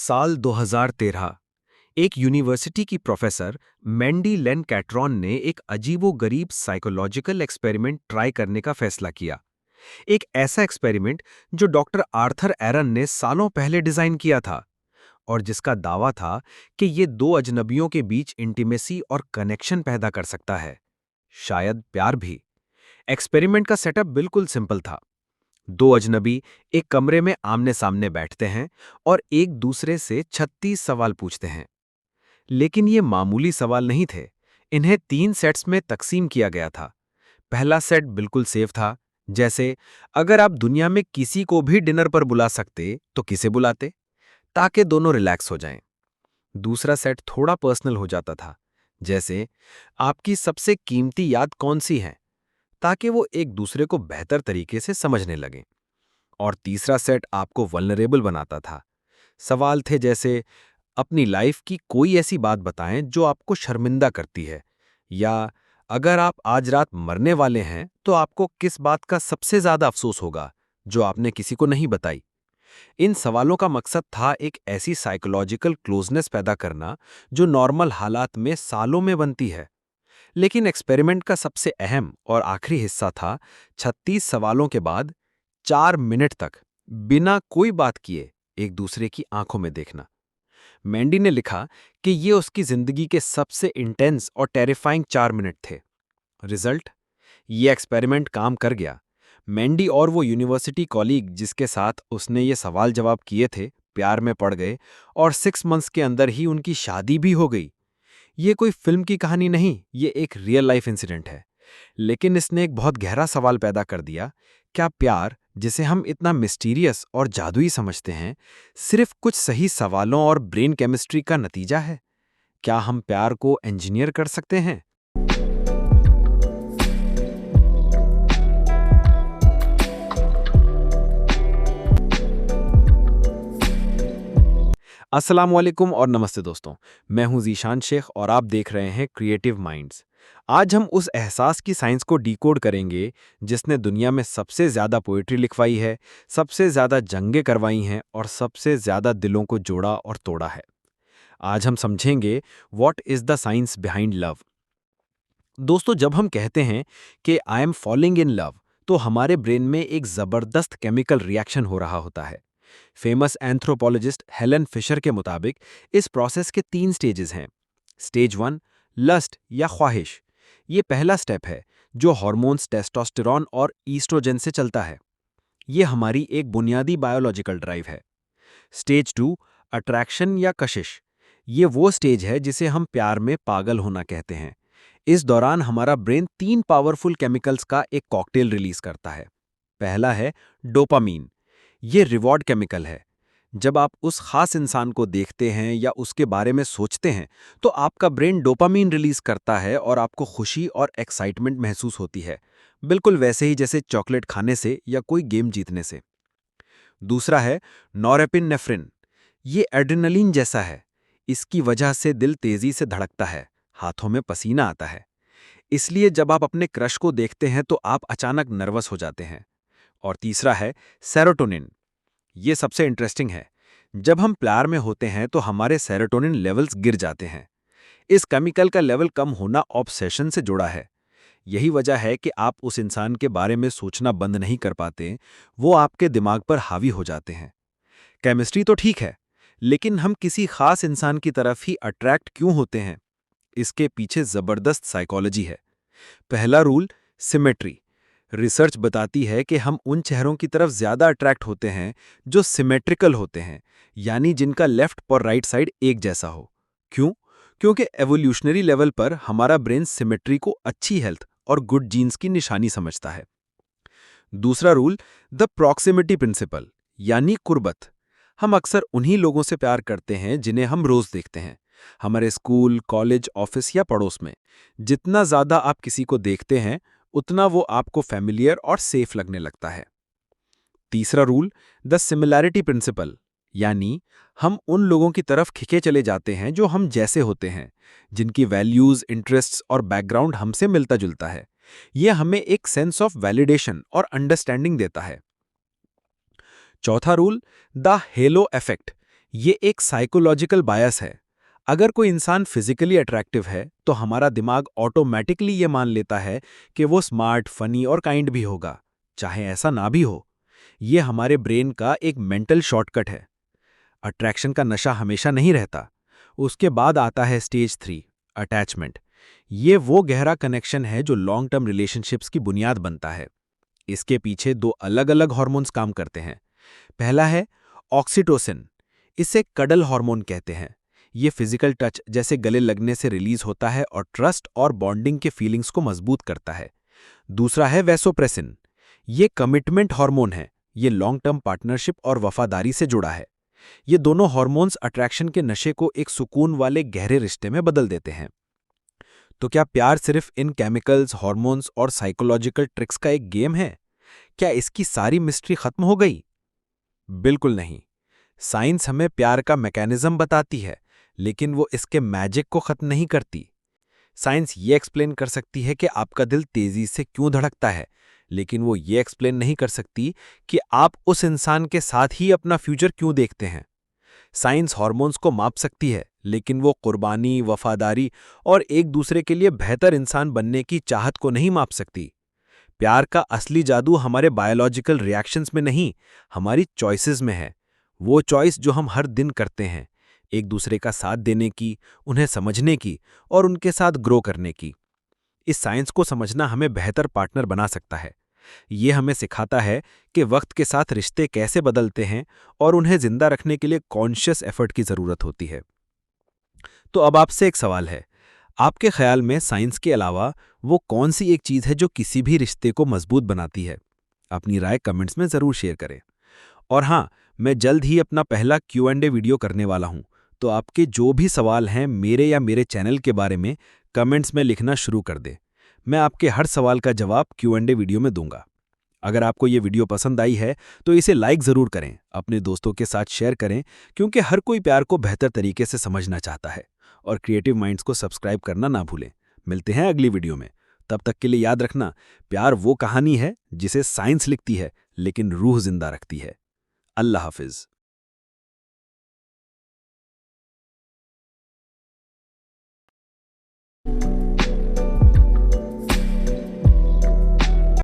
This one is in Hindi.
साल 2013 एक यूनिवर्सिटी की प्रोफेसर मैंडी लेन कैट्रॉन ने एक अजीबोगरीब साइकोलॉजिकल एक्सपेरिमेंट ट्राई करने का फैसला किया। एक ऐसा एक्सपेरिमेंट जो डॉक्टर आर्थर एरन ने सालों पहले डिजाइन किया था और जिसका दावा था कि ये दो अजनबियों के बीच इंटीमेसी और कनेक्शन पैदा कर सकता है, शायद प्यार भी। एक्सपेरिमेंट का सेटअप बिल्कुल सिंपल था। दो अजनबी एक कमरे में आमने सामने बैठते हैं और एक दूसरे से 36 सवाल पूछते हैं। लेकिन ये मामूली सवाल नहीं थे। इन्हें 3 सेट्स में तकसीम किया गया था। पहला सेट बिल्कुल सेफ था, जैसे अगर आप दुनिया में किसी को भी डिनर पर बुला सकते तो किसे बुलाते, ताकि दोनों रिलैक्स हो जाएं। दूसरा सेट थोड़ा पर्सनल हो जाता था, जैसे आपकी सबसे कीमती याद कौन सी है, ताकि वो एक दूसरे को बेहतर तरीके से समझने लगें। और तीसरा सेट आपको वल्नरेबल बनाता था। सवाल थे जैसे अपनी लाइफ की कोई ऐसी बात बताएं जो आपको शर्मिंदा करती है, या अगर आप आज रात मरने वाले हैं तो आपको किस बात का सबसे ज्यादा अफसोस होगा जो आपने किसी को नहीं बताई। इन सवालों का मकसद था एक ऐसी साइकोलॉजिकल क्लोजनेस पैदा करना जो नॉर्मल हालात में सालों में बनती है। लेकिन एक्सपेरिमेंट का सबसे अहम और आखिरी हिस्सा था 36 सवालों के बाद 4 मिनट तक बिना कोई बात किए एक दूसरे की आंखों में देखना। मैंडी ने लिखा कि ये उसकी जिंदगी के सबसे इंटेंस और टेरिफाइंग 4 मिनट थे। रिजल्ट? ये एक्सपेरिमेंट काम कर गया। मैंडी और वो यूनिवर्सिटी कॉलीग जिसके साथ उसने ये सवाल जवाब किए थे, प्यार में पड़ गए और 6 मंथ्स के अंदर ही उनकी शादी भी हो गई। ये कोई फिल्म की कहानी नहीं, ये एक रियल लाइफ इंसिडेंट है। लेकिन इसने एक बहुत गहरा सवाल पैदा कर दिया। क्या प्यार, जिसे हम इतना मिस्टीरियस और जादुई समझते हैं, सिर्फ कुछ सही सवालों और ब्रेन केमिस्ट्री का नतीजा है? क्या हम प्यार को इंजीनियर कर सकते हैं? अस्सलाम वालेकुम और नमस्ते दोस्तों। मैं हूं ज़ीशान शेख और आप देख रहे हैं क्रिएटिव माइंड्स। आज हम उस एहसास की साइंस को डिकोड करेंगे जिसने दुनिया में सबसे ज़्यादा पोएट्री लिखवाई है, सबसे ज़्यादा जंगें करवाई हैं और सबसे ज़्यादा दिलों को जोड़ा और तोड़ा है। आज हम समझेंगे what is the science behind love. दोस्तों, जब हम कहते हैं कि I am falling in love, तो हमारे ब्रेन में एक ज़बरदस्त केमिकल रिएक्शन हो रहा होता है। फेमस एंथ्रोपोलॉजिस्ट हेलन फिशर के मुताबिक इस प्रोसेस के 3 स्टेजेस हैं। स्टेज 1, लस्ट या ख्वाहिश। ये पहला स्टेप है जो हार्मोन्स टेस्टोस्टेरॉन और ईस्ट्रोजन से चलता है। ये हमारी एक बुनियादी बायोलॉजिकल ड्राइव है। स्टेज 2, अट्रैक्शन या कशिश। ये वो स्टेज है जिसे हम प्यार में पागल होना कहते हैं। इस दौरान हमारा ब्रेन 3 पावरफुल केमिकल्स का एक कॉकटेल रिलीज करता है। पहला है डोपामीन। ये रिवॉर्ड केमिकल है। जब आप उस खास इंसान को देखते हैं या उसके बारे में सोचते हैं, तो आपका ब्रेन डोपामीन रिलीज करता है और आपको खुशी और एक्साइटमेंट महसूस होती है, बिल्कुल वैसे ही जैसे चॉकलेट खाने से या कोई गेम जीतने से। दूसरा है नॉरेपिनेफ्रिन। ये एड्रेनलिन जैसा है। इसकी वजह से दिल तेजी से धड़कता है, हाथों में पसीना आता है। इसलिए जब आप अपने क्रश को देखते हैं तो आप अचानक नर्वस हो जाते हैं। और तीसरा है सेरोटोनिन। ये सबसे इंटरेस्टिंग है। जब हम प्यार में होते हैं तो हमारे सेरोटोनिन लेवल्स गिर जाते हैं। इस केमिकल का लेवल कम होना ऑब्सेशन से जुड़ा है। यही वजह है कि आप उस इंसान के बारे में सोचना बंद नहीं कर पाते, वो आपके दिमाग पर हावी हो जाते हैं। केमिस्ट्री तो ठीक है, लेकिन हम किसी खास इंसान की तरफ ही अट्रैक्ट क्यों होते हैं? इसके पीछे जबरदस्त साइकोलॉजी है। पहला रूल, सिमेट्री। रिसर्च बताती है कि हम उन चेहरों की तरफ ज्यादा अट्रैक्ट होते हैं जो सिमेट्रिकल होते हैं, यानी जिनका लेफ्ट और राइट साइड एक जैसा हो। क्यों? क्योंकि एवोल्यूशनरी लेवल पर हमारा ब्रेन सिमेट्री को अच्छी हेल्थ और गुड जीन्स की निशानी समझता है। दूसरा रूल, द प्रॉक्सिमिटी प्रिंसिपल, यानी कुर्बत। हम अक्सर उन्हीं लोगों से प्यार करते हैं जिन्हें हम रोज देखते हैं, हमारे स्कूल, कॉलेज, ऑफिस या पड़ोस में। जितना ज्यादा आप किसी को देखते हैं, उतना वो आपको फैमिलियर और सेफ लगने लगता है। तीसरा रूल, द सिमिलैरिटी प्रिंसिपल, यानी हम उन लोगों की तरफ खिंचे चले जाते हैं जो हम जैसे होते हैं, जिनकी वैल्यूज, इंटरेस्ट्स और बैकग्राउंड हमसे मिलता जुलता है। यह हमें एक सेंस ऑफ वैलिडेशन और अंडरस्टैंडिंग देता है। चौथा रूल, द हेलो इफेक्ट, ये एक साइकोलॉजिकल बायस है। अगर कोई इंसान फिजिकली अट्रैक्टिव है तो हमारा दिमाग ऑटोमैटिकली ये मान लेता है कि वो स्मार्ट, फनी और काइंड भी होगा, चाहे ऐसा ना भी हो। ये हमारे ब्रेन का एक मेंटल शॉर्टकट है। अट्रैक्शन का नशा हमेशा नहीं रहता। उसके बाद आता है स्टेज 3, अटैचमेंट। ये वो गहरा कनेक्शन है जो लॉन्ग टर्म रिलेशनशिप्स की बुनियाद बनता है। इसके पीछे दो अलग-अलग हार्मोन्स काम करते हैं। पहला है ऑक्सीटोसिन। इसे कडल हार्मोन कहते हैं। ये फिजिकल टच जैसे गले लगने से रिलीज होता है और ट्रस्ट और बॉन्डिंग के फीलिंग्स को मजबूत करता है। दूसरा है वैसोप्रेसिन। ये कमिटमेंट हार्मोन है। ये लॉन्ग टर्म पार्टनरशिप और वफादारी से जुड़ा है। ये दोनों हार्मोन्स अट्रैक्शन के नशे को एक सुकून वाले गहरे रिश्ते में बदल देते हैं। तो क्या प्यार सिर्फ इन केमिकल्स, हार्मोन्स और साइकोलॉजिकल ट्रिक्स का एक गेम है? क्या इसकी सारी मिस्ट्री खत्म हो गई? बिल्कुल नहीं। साइंस हमें प्यार का मैकेनिज्म बताती है, लेकिन वो इसके मैजिक को खत्म नहीं करती। साइंस ये एक्सप्लेन कर सकती है कि आपका दिल तेजी से क्यों धड़कता है, लेकिन वो ये एक्सप्लेन नहीं कर सकती कि आप उस इंसान के साथ ही अपना फ्यूचर क्यों देखते हैं। साइंस हार्मोन्स को माप सकती है, लेकिन वो कुर्बानी, वफादारी और एक दूसरे के लिए बेहतर इंसान बनने की चाहत को नहीं माप सकती। प्यार का असली जादू हमारे बायोलॉजिकल रिएक्शंस में नहीं, हमारी चॉइसेस में है। वो चॉइस जो हम हर दिन करते हैं, एक दूसरे का साथ देने की, उन्हें समझने की और उनके साथ ग्रो करने की। इस साइंस को समझना हमें बेहतर पार्टनर बना सकता है। ये हमें सिखाता है कि वक्त के साथ रिश्ते कैसे बदलते हैं और उन्हें जिंदा रखने के लिए कॉन्शियस एफर्ट की जरूरत होती है। तो अब आपसे एक सवाल है, आपके ख्याल में साइंस के अलावा वो कौन सी एक चीज है जो किसी भी रिश्ते को मजबूत बनाती है? अपनी राय कमेंट्स में जरूर शेयर करें। और हाँ, मैं जल्द ही अपना पहला Q&A वीडियो करने वाला हूं, तो आपके जो भी सवाल हैं मेरे या मेरे चैनल के बारे में कमेंट्स में लिखना शुरू कर दें। मैं आपके हर सवाल का जवाब Q&A वीडियो में दूंगा। अगर आपको ये वीडियो पसंद आई है तो इसे लाइक ज़रूर करें, अपने दोस्तों के साथ शेयर करें, क्योंकि हर कोई प्यार को बेहतर तरीके से समझना चाहता है। और क्रिएटिव माइंड्स को सब्सक्राइब करना ना भूलें। मिलते हैं अगली वीडियो में। तब तक के लिए याद रखना, प्यार वो कहानी है जिसे साइंस लिखती है लेकिन रूह जिंदा रखती है। अल्लाह हाफिज।